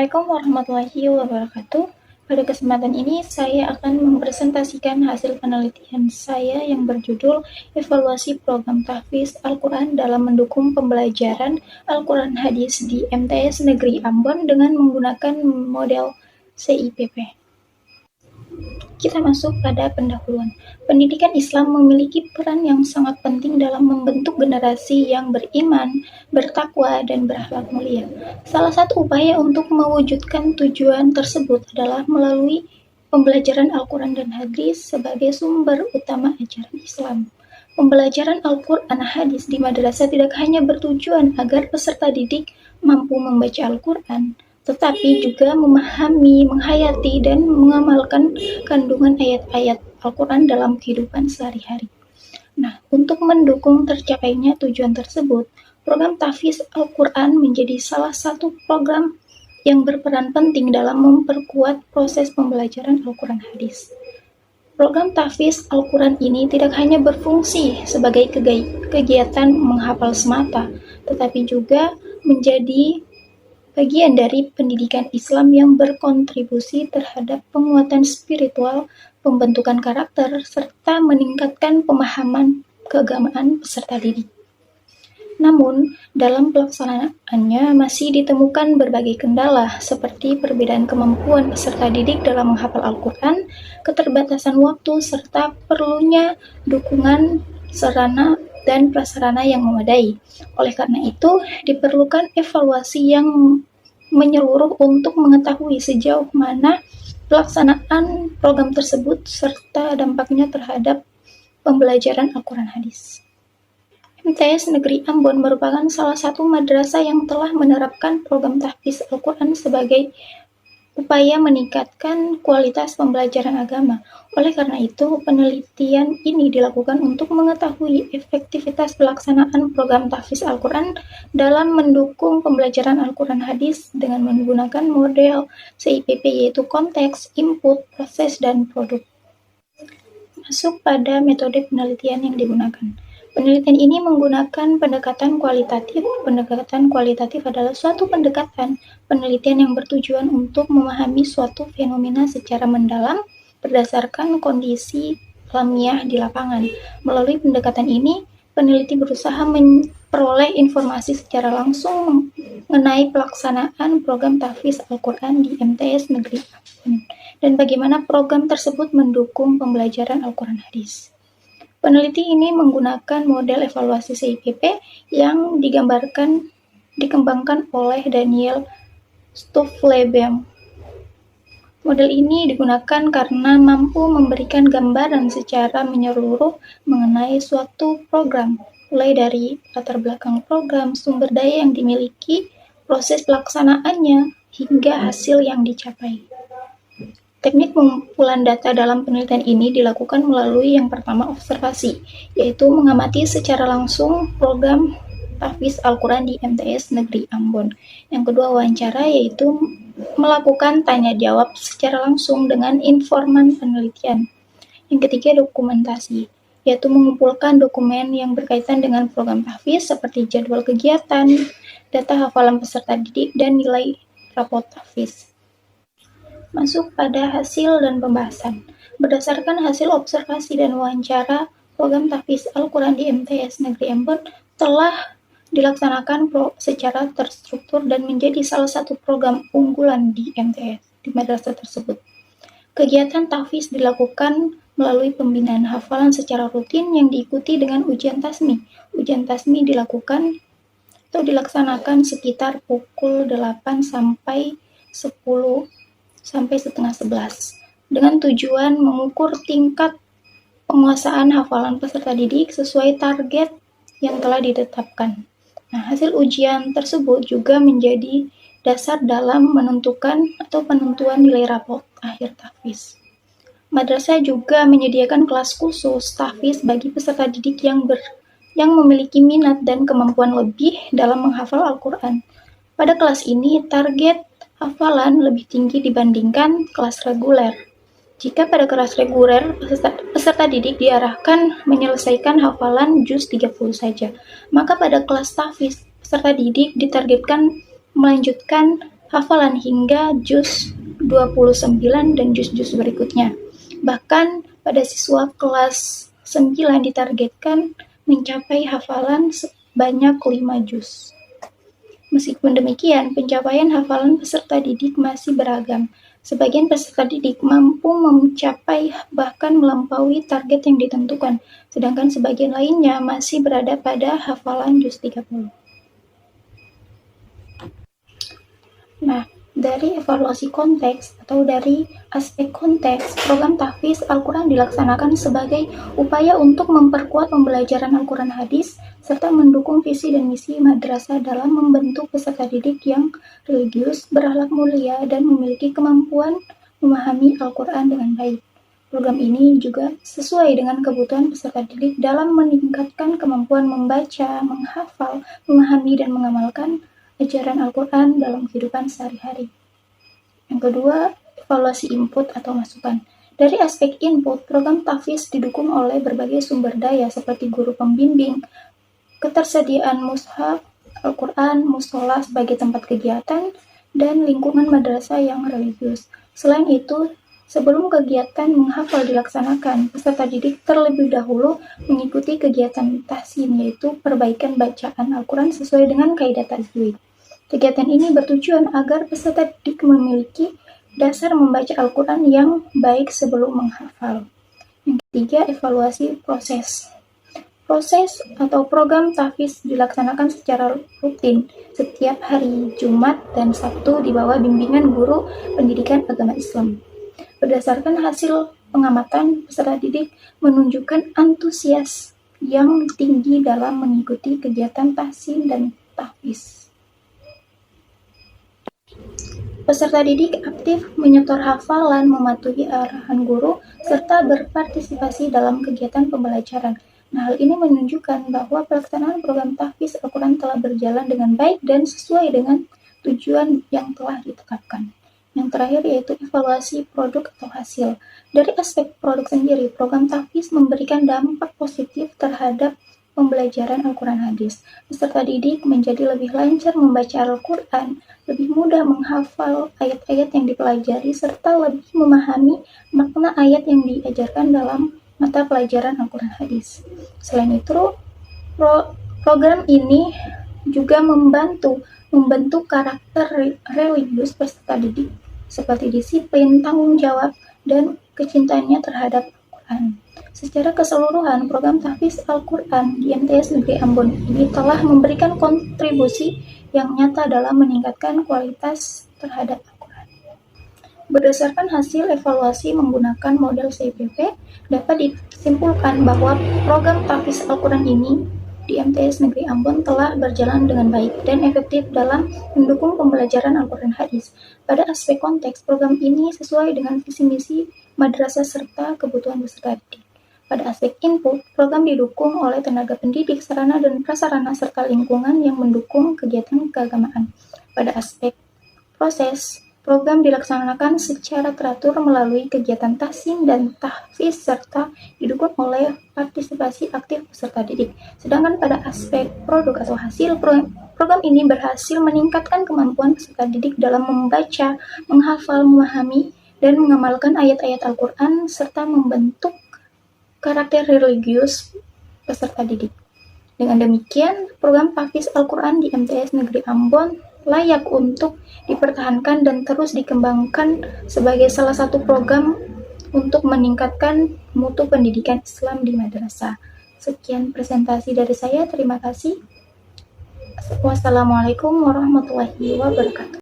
Assalamualaikum warahmatullahi wabarakatuh. Pada kesempatan ini saya akan mempresentasikan hasil penelitian saya yang berjudul Evaluasi Program Tahfiz Al-Quran dalam mendukung pembelajaran Al-Quran Hadis di MTS Negeri Ambon dengan menggunakan model CIPP. Kita masuk pada pendahuluan. Pendidikan Islam memiliki peran yang sangat penting dalam membentuk generasi yang beriman, bertakwa, dan berakhlak mulia. Salah satu upaya untuk mewujudkan tujuan tersebut adalah melalui pembelajaran Al-Quran dan Hadis sebagai sumber utama ajaran Islam. Pembelajaran Al-Quran Hadis di madrasah tidak hanya bertujuan agar peserta didik mampu membaca Al-Quran, tetapi juga memahami, menghayati, dan mengamalkan kandungan ayat-ayat Al-Quran dalam kehidupan sehari-hari. Nah, untuk mendukung tercapainya tujuan tersebut, program tahfiz Al-Quran menjadi salah satu program yang berperan penting dalam memperkuat proses pembelajaran Al-Quran Hadis. Program tahfiz Al-Quran ini tidak hanya berfungsi sebagai kegiatan menghafal semata, tetapi juga menjadi bagian dari pendidikan Islam yang berkontribusi terhadap penguatan spiritual, pembentukan karakter, serta meningkatkan pemahaman keagamaan peserta didik. Namun, dalam pelaksanaannya masih ditemukan berbagai kendala, seperti perbedaan kemampuan peserta didik dalam menghafal Al-Quran, keterbatasan waktu, serta perlunya dukungan sarana dan prasarana yang memadai. Oleh karena itu, diperlukan evaluasi yang menyeluruh untuk mengetahui sejauh mana pelaksanaan program tersebut serta dampaknya terhadap pembelajaran Al-Quran Hadis. MTS Negeri Ambon merupakan salah satu madrasah yang telah menerapkan program tahfiz Al-Quran sebagai upaya meningkatkan kualitas pembelajaran agama. Oleh karena itu, penelitian ini dilakukan untuk mengetahui efektivitas pelaksanaan program tahfiz Al-Quran dalam mendukung pembelajaran Al-Quran Hadis dengan menggunakan model CIPP, yaitu konteks, input, proses, dan produk. Masuk pada metode penelitian yang digunakan. Penelitian ini menggunakan pendekatan kualitatif. Pendekatan kualitatif adalah suatu pendekatan penelitian yang bertujuan untuk memahami suatu fenomena secara mendalam berdasarkan kondisi alamiah di lapangan. Melalui pendekatan ini, peneliti berusaha memperoleh informasi secara langsung mengenai pelaksanaan program tahfiz Al-Quran di MTS Negeri Ambon dan bagaimana program tersebut mendukung pembelajaran Al-Quran Hadis. Peneliti ini menggunakan model evaluasi CIPP yang dikembangkan oleh Daniel Stuffleben. Model ini digunakan karena mampu memberikan gambaran secara menyeluruh mengenai suatu program, mulai dari latar belakang program, sumber daya yang dimiliki, proses pelaksanaannya, hingga hasil yang dicapai. Teknik pengumpulan data dalam penelitian ini dilakukan melalui yang pertama observasi, yaitu mengamati secara langsung program tahfiz Al-Quran di MTS Negeri Ambon. Yang kedua wawancara, yaitu melakukan tanya jawab secara langsung dengan informan penelitian. Yang ketiga dokumentasi, yaitu mengumpulkan dokumen yang berkaitan dengan program tahfiz seperti jadwal kegiatan, data hafalan peserta didik, dan nilai rapot tahfiz. Masuk pada hasil dan pembahasan. Berdasarkan hasil observasi dan wawancara, program tahfiz Al-Quran di MTS Negeri Ambon telah dilaksanakan secara terstruktur dan menjadi salah satu program unggulan di MTS di madrasah tersebut. Kegiatan tahfiz dilakukan melalui pembinaan hafalan secara rutin yang diikuti dengan ujian tasmi. Ujian tasmi dilaksanakan sekitar pukul 8 sampai 10 sampai setengah 11 dengan tujuan mengukur tingkat penguasaan hafalan peserta didik sesuai target yang telah ditetapkan. Nah, hasil ujian tersebut juga menjadi dasar dalam menentukan atau penentuan nilai rapot akhir tahfiz. Madrasah juga menyediakan kelas khusus tahfiz bagi peserta didik yang memiliki minat dan kemampuan lebih dalam menghafal Al-Quran. Pada kelas ini, target hafalan lebih tinggi dibandingkan kelas reguler. Jika pada kelas reguler, peserta didik diarahkan menyelesaikan hafalan juz 30 saja, maka pada kelas tahfiz, peserta didik ditargetkan melanjutkan hafalan hingga juz 29 dan juz-juz berikutnya. Bahkan pada siswa kelas 9 ditargetkan mencapai hafalan sebanyak 5 juz. Meskipun demikian, pencapaian hafalan peserta didik masih beragam. Sebagian peserta didik mampu mencapai bahkan melampaui target yang ditentukan, sedangkan sebagian lainnya masih berada pada hafalan juz 30. Nah, dari evaluasi konteks atau dari aspek konteks, program tahfiz Al-Quran dilaksanakan sebagai upaya untuk memperkuat pembelajaran Al-Quran hadis serta mendukung visi dan misi madrasah dalam membentuk peserta didik yang religius, berakhlak mulia, dan memiliki kemampuan memahami Al-Quran dengan baik. Program ini juga sesuai dengan kebutuhan peserta didik dalam meningkatkan kemampuan membaca, menghafal, memahami, dan mengamalkan ajaran Al-Quran dalam kehidupan sehari-hari. Yang kedua, evaluasi input atau masukan. Dari aspek input, program tahfiz didukung oleh berbagai sumber daya seperti guru pembimbing, ketersediaan mushaf Al-Quran, musola sebagai tempat kegiatan, dan lingkungan madrasah yang religius. Selain itu, sebelum kegiatan menghafal dilaksanakan, peserta didik terlebih dahulu mengikuti kegiatan tahsin, yaitu perbaikan bacaan Al-Quran sesuai dengan kaidah tajwid. Kegiatan ini bertujuan agar peserta didik memiliki dasar membaca Al-Quran yang baik sebelum menghafal. Yang ketiga, evaluasi proses. Proses atau program tahfiz dilaksanakan secara rutin setiap hari Jumat dan Sabtu di bawah bimbingan guru pendidikan agama Islam. Berdasarkan hasil pengamatan, peserta didik menunjukkan antusias yang tinggi dalam mengikuti kegiatan tahsin dan tahfiz. Peserta didik aktif menyetor hafalan, mematuhi arahan guru, serta berpartisipasi dalam kegiatan pembelajaran. Nah, hal ini menunjukkan bahwa pelaksanaan program tahfiz Al-Quran telah berjalan dengan baik dan sesuai dengan tujuan yang telah ditetapkan. Yang terakhir yaitu evaluasi produk atau hasil. Dari aspek produk sendiri, program tahfiz memberikan dampak positif terhadap pembelajaran Al-Quran hadis. Peserta didik menjadi lebih lancar membaca Al-Quran, lebih mudah menghafal ayat-ayat yang dipelajari, serta lebih memahami makna ayat yang diajarkan dalam mata pelajaran Al-Quran hadis. Selain itu, program ini juga membentuk karakter religius peserta didik seperti disiplin, tanggung jawab, dan kecintaannya terhadap Al-Quran. Secara keseluruhan, program tahfiz Al-Quran di MTS Negeri Ambon ini telah memberikan kontribusi yang nyata dalam meningkatkan kualitas terhadap Al-Quran. Berdasarkan hasil evaluasi menggunakan model CIPP, dapat disimpulkan bahwa program tahfiz Al-Quran ini di MTS Negeri Ambon telah berjalan dengan baik dan efektif dalam mendukung pembelajaran Al-Quran hadis. Pada aspek konteks, program ini sesuai dengan visi misi madrasah serta kebutuhan peserta didik. Pada aspek input, program didukung oleh tenaga pendidik, sarana dan prasarana, serta lingkungan yang mendukung kegiatan keagamaan. Pada aspek proses, program dilaksanakan secara teratur melalui kegiatan tahsin dan tahfiz serta didukung oleh partisipasi aktif peserta didik. Sedangkan pada aspek produk atau hasil, program ini berhasil meningkatkan kemampuan peserta didik dalam membaca, menghafal, memahami, dan mengamalkan ayat-ayat Al-Quran serta membentuk karakter religius peserta didik. Dengan demikian, program tahfiz Al-Quran di MTS Negeri Ambon layak untuk dipertahankan dan terus dikembangkan sebagai salah satu program untuk meningkatkan mutu pendidikan Islam di madrasah. Sekian presentasi dari saya, terima kasih. Wassalamualaikum warahmatullahi wabarakatuh.